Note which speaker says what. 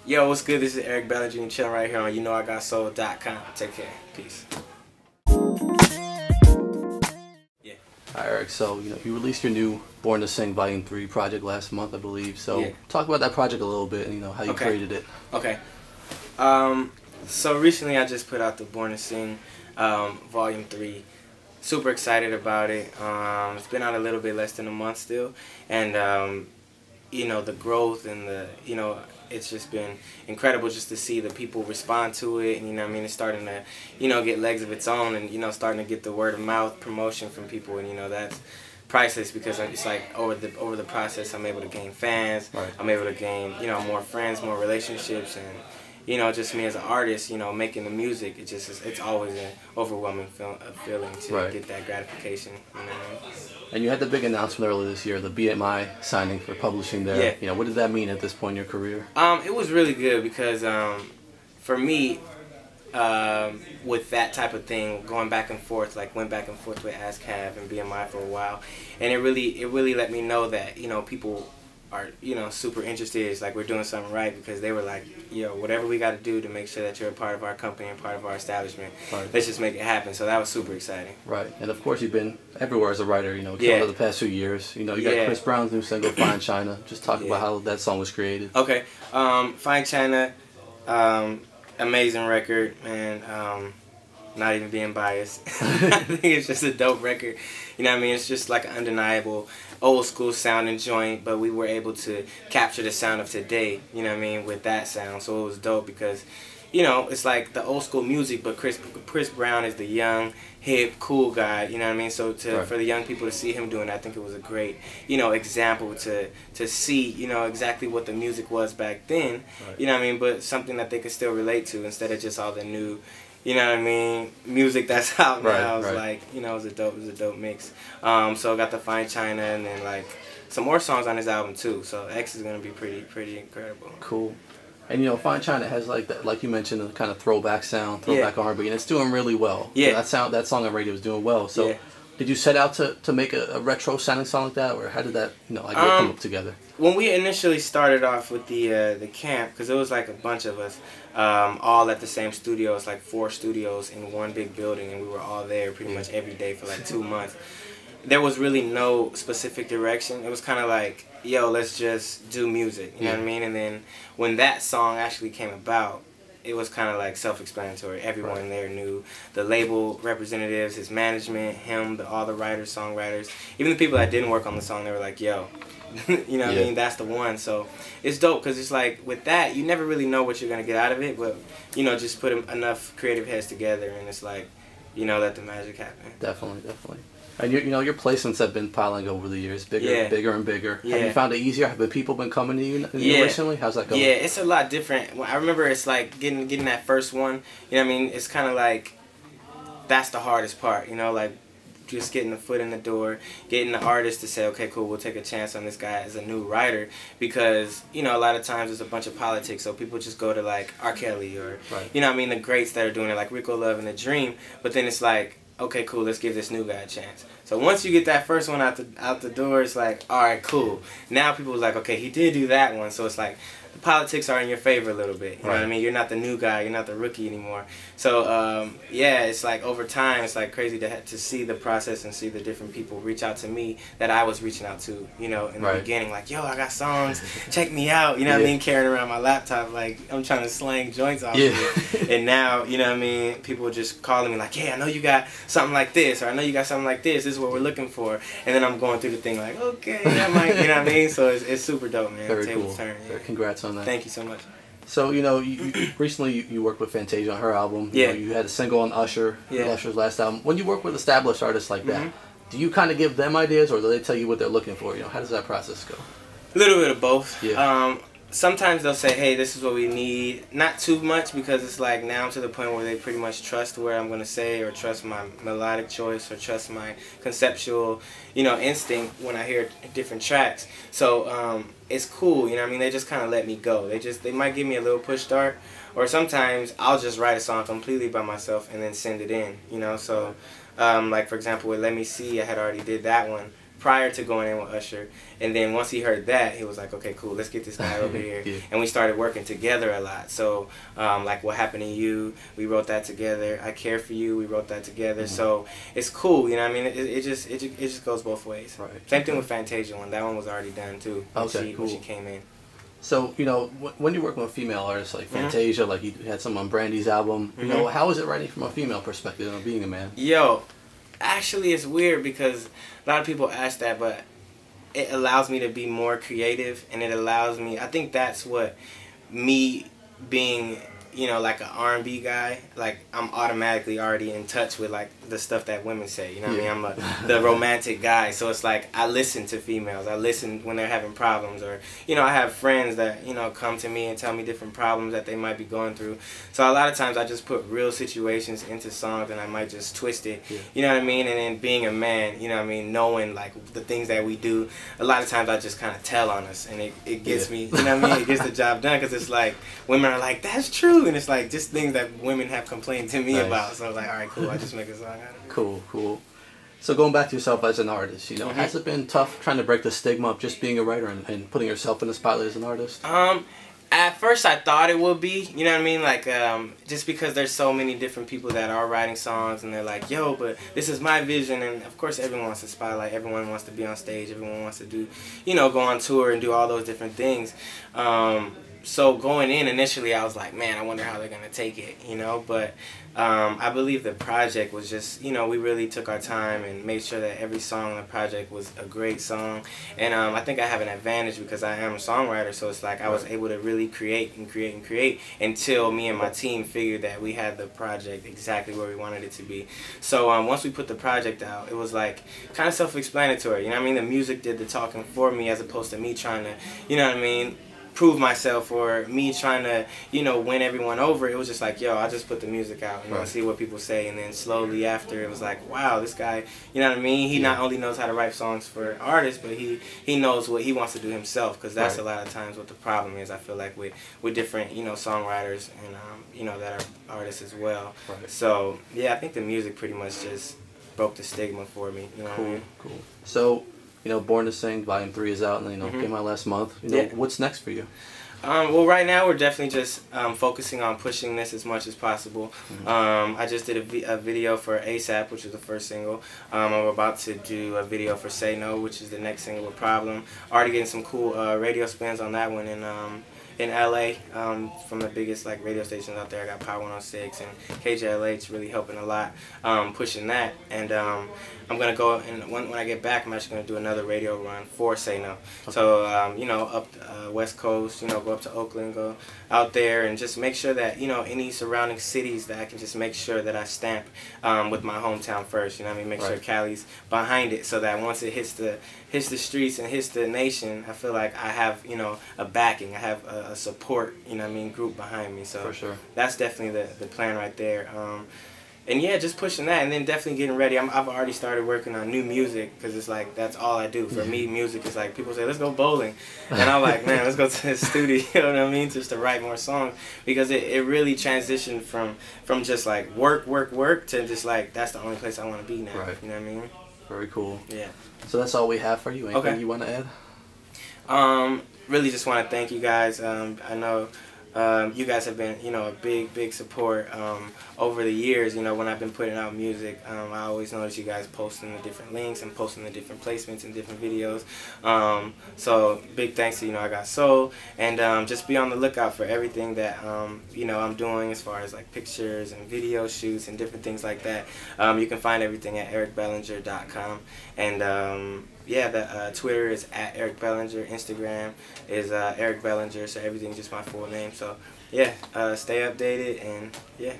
Speaker 1: Yo, what's good? This is Eric Bellinger, chilling right here on YouKnowIGotSoul.com. Take care. Peace. Yeah.
Speaker 2: Hi Eric, so you released your new Born to Sing Volume 3 project last month, I believe. So
Speaker 1: Yeah.
Speaker 2: talk about that project a little bit and how you created it.
Speaker 1: Okay. So recently I just put out the Born to Sing Volume 3. Super excited about it. It's been out a little bit less than a month still, and the growth and it's just been incredible just to see the people respond to it, and it's starting to get legs of its own, and starting to get the word of mouth promotion from people, and that's priceless, because it's like over the process I'm able to gain fans.
Speaker 2: Right.
Speaker 1: I'm able to gain more friends, more relationships, and just me as an artist, making the music, it's always an overwhelming feeling to
Speaker 2: Right.
Speaker 1: get that gratification.
Speaker 2: And you had the big announcement earlier this year, the BMI signing for publishing there.
Speaker 1: Yeah.
Speaker 2: What did that mean at this point in your career?
Speaker 1: It was really good because for me, with that type of thing, going back and forth, went back and forth with ASCAP and BMI for a while, and it really let me know that people are super interested. It's like we're doing something right, because they were like, whatever we got to do to make sure that you're a part of our company and part of our establishment,
Speaker 2: Right.
Speaker 1: let's just make it happen. So that was super exciting.
Speaker 2: Right, and of course you've been everywhere as a writer,
Speaker 1: Yeah.
Speaker 2: over the past few years. You got
Speaker 1: Yeah.
Speaker 2: Chris Brown's new single, Fine China. Just talk about how that song was created.
Speaker 1: Okay, Fine China, amazing record, man. Not even being biased. I think it's just a dope record. It's just like an undeniable old school sounding joint, but we were able to capture the sound of today, with that sound. So it was dope because, it's like the old school music, but Chris Brown is the young, hip, cool guy, So
Speaker 2: Right.
Speaker 1: for the young people to see him doing it, I think it was a great, example to see, exactly what the music was back then,
Speaker 2: Right.
Speaker 1: But something that they could still relate to, instead of just all the new, music that's out
Speaker 2: Right,
Speaker 1: now. It's
Speaker 2: right.
Speaker 1: like, it was a dope mix. So I got the Fine China, and then some more songs on this album too. So X is gonna be pretty incredible.
Speaker 2: Cool. And Fine China has that, like you mentioned, a kind of throwback sound, throwback R&B, and it's doing really well.
Speaker 1: Yeah.
Speaker 2: That song on radio is doing well. So
Speaker 1: Yeah.
Speaker 2: did you set out to make a retro sounding song like that, or how did that idea come up together?
Speaker 1: When we initially started off with the camp, because it was like a bunch of us, all at the same studio. It's like 4 studios in one big building, and we were all there pretty much every day for like 2 months. There was really no specific direction. It was kind of like, yo, let's just do music, you know what I mean? And then when that song actually came about, it was kind of like self-explanatory. Everyone there knew, the label representatives, his management, him, all the writers, songwriters, even the people that didn't work on the song. They were like, yo, you know what I mean? That's the one. So it's dope, because it's like with that, you never really know what you're gonna get out of it, but just put enough creative heads together, and it's like, let the magic happen.
Speaker 2: Definitely. And your placements have been piling over the years, bigger and bigger.
Speaker 1: Yeah.
Speaker 2: Have you found it easier? Have people been coming to you recently? How's that going?
Speaker 1: Yeah, it's a lot different. I remember it's like getting that first one. It's kind of like, that's the hardest part. Like just getting the foot in the door, getting the artist to say, okay, cool, we'll take a chance on this guy as a new writer, because a lot of times there's a bunch of politics, so people just go to like R. Kelly or the greats that are doing it, like Rico Love and The Dream. But then it's like, okay, cool, let's give this new guy a chance. So once you get that first one out the door, it's like, all right, cool. Now people are like, okay, he did do that one, so it's like the politics are in your favor a little bit. You know what I mean? You're not the new guy, you're not the rookie anymore. So yeah, it's like over time, it's like crazy to see the process and see the different people reach out to me that I was reaching out to, in the beginning, like, yo, I got songs, check me out, you know what I mean? Carrying around my laptop, like I'm trying to slang joints off of it. And now, people just calling me like, yeah, I know you got something like this, or I know you got something like this is what we're looking for. And then I'm going through the thing like, okay, that might, you know what I mean? So it's super dope, man.
Speaker 2: Very cool.
Speaker 1: Turn,
Speaker 2: Congrats on that.
Speaker 1: Thank you so much.
Speaker 2: So you recently you worked with Fantasia on her album. You had a single on Usher's last album. When you work with established artists like that, do you kind of give them ideas, or do they tell you what they're looking for? How does that process go?
Speaker 1: A little bit of both.
Speaker 2: Yeah.
Speaker 1: Sometimes they'll say, hey, this is what we need. Not too much, because it's like now I'm to the point where they pretty much trust what I'm going to say, or trust my melodic choice, or trust my conceptual, instinct when I hear different tracks. So it's cool, they just kind of let me go. They might give me a little push start, or sometimes I'll just write a song completely by myself and then send it in, So like for example with Let Me See, I had already did that one prior to going in with Usher. And then once he heard that, he was like, okay, cool, let's get this guy over here.
Speaker 2: Yeah.
Speaker 1: And we started working together a lot. So like What Happened to You, we wrote that together. I Care for You, we wrote that together. So it's cool, you know what I mean? It just goes both ways.
Speaker 2: Right.
Speaker 1: Same thing with Fantasia one. That one was already done too when,
Speaker 2: cool.
Speaker 1: when she came in.
Speaker 2: So, you know, when you're working with female artists like Fantasia, like you had some on Brandy's album, you know, how is it writing from a female perspective of being a man?
Speaker 1: Yo, actually it's weird because a lot of people ask that, but it allows me to be more creative, and it allows me, I think that's what me being, you know, like an R&B guy, like I'm automatically already in touch with like the stuff that women say, you know what I mean? I'm the romantic guy, so it's like I listen to females. I listen when they're having problems, or, you know, I have friends that, you know, come to me and tell me different problems that they might be going through. So a lot of times I just put real situations into songs, and I might just twist it, you know what I mean? And then being a man, you know what I mean, knowing like the things that we do, a lot of times I just kind of tell on us, and it gets me, you know what I mean? It gets the job done, because it's like women are like, that's true. And it's like just things that women have complained to me about. So like, all right, cool, I just make a song out of it.
Speaker 2: Cool, cool. So going back to yourself as an artist, you know, has it been tough trying to break the stigma of just being a writer and putting yourself in the spotlight as an artist?
Speaker 1: At first I thought it would be, you know what I mean, like just because there's so many different people that are writing songs, and they're like, yo, but this is my vision, and of course everyone wants to spotlight, everyone wants to be on stage, everyone wants to do, you know, go on tour and do all those different things. So going in initially, I was like, man, I wonder how they're going to take it, you know, but I believe the project was just, you know, we really took our time and made sure that every song on the project was a great song. And I think I have an advantage because I am a songwriter, so it's like I was able to really create and create and create until me and my team figured that we had the project exactly where we wanted it to be. So once we put the project out, it was like kind of self-explanatory, you know what I mean? The music did the talking for me, as opposed to me trying to, you know what I mean, prove myself, or me trying to, you know, win everyone over. It was just like, yo, I'll just put the music out, you know, see what people say. And then slowly after, it was like, wow, this guy, you know what I mean, he not only knows how to write songs for artists, but he knows what he wants to do himself, because that's a lot of times what the problem is, I feel like, with different, you know, songwriters and you know, that are artists as well. So yeah, I think the music pretty much just broke the stigma for me, you know what I mean?
Speaker 2: Cool. So, you know, Born to Sing Volume 3 is out, and, you know, came out last month. You know, what's next for you?
Speaker 1: Well, right now we're definitely just focusing on pushing this as much as possible. I just did a video for ASAP, which is the first single. I'm about to do a video for Say No, which is the next single with Problem. Already getting some cool radio spins on that one in LA, from the biggest like radio stations out there. I got Power 106 and KJLH really helping a lot, pushing that. And I'm gonna go, and when I get back, I'm actually gonna do another radio run for Say No. So you know, up West Coast, you know, go up to Oakland, go out there, and just make sure that, you know, any surrounding cities that I can just make sure that I stamp with my hometown first. You know what I mean? Make sure Cali's behind it, so that once it hits the streets and hits the nation, I feel like I have, you know, a backing, I have a support, you know what I mean, group behind me. So
Speaker 2: for sure, that's
Speaker 1: definitely the plan right there. And yeah, just pushing that, and then definitely getting ready. I've already started working on new music, because it's like that's all I do. For me, music is like, people say, let's go bowling, and I'm like, man, let's go to the studio, you know what I mean, just to write more songs, because it really transitioned from just like work to just like, that's the only place I want to be now. You know what I mean?
Speaker 2: Very cool.
Speaker 1: Yeah.
Speaker 2: So that's all we have for you. Anything you want to
Speaker 1: add? Really just want to thank you guys. I know you guys have been, you know, a big support over the years. You know, when I've been putting out music, I always notice you guys posting the different links and posting the different placements and different videos. So big thanks to, you know, I Got Soul, and just be on the lookout for everything that you know, I'm doing as far as like pictures and video shoots and different things like that. You can find everything at ericbellinger.com, and yeah, the Twitter is at Eric Bellinger, Instagram is Eric Bellinger, so everything's just my full name. So yeah, stay updated, and yeah.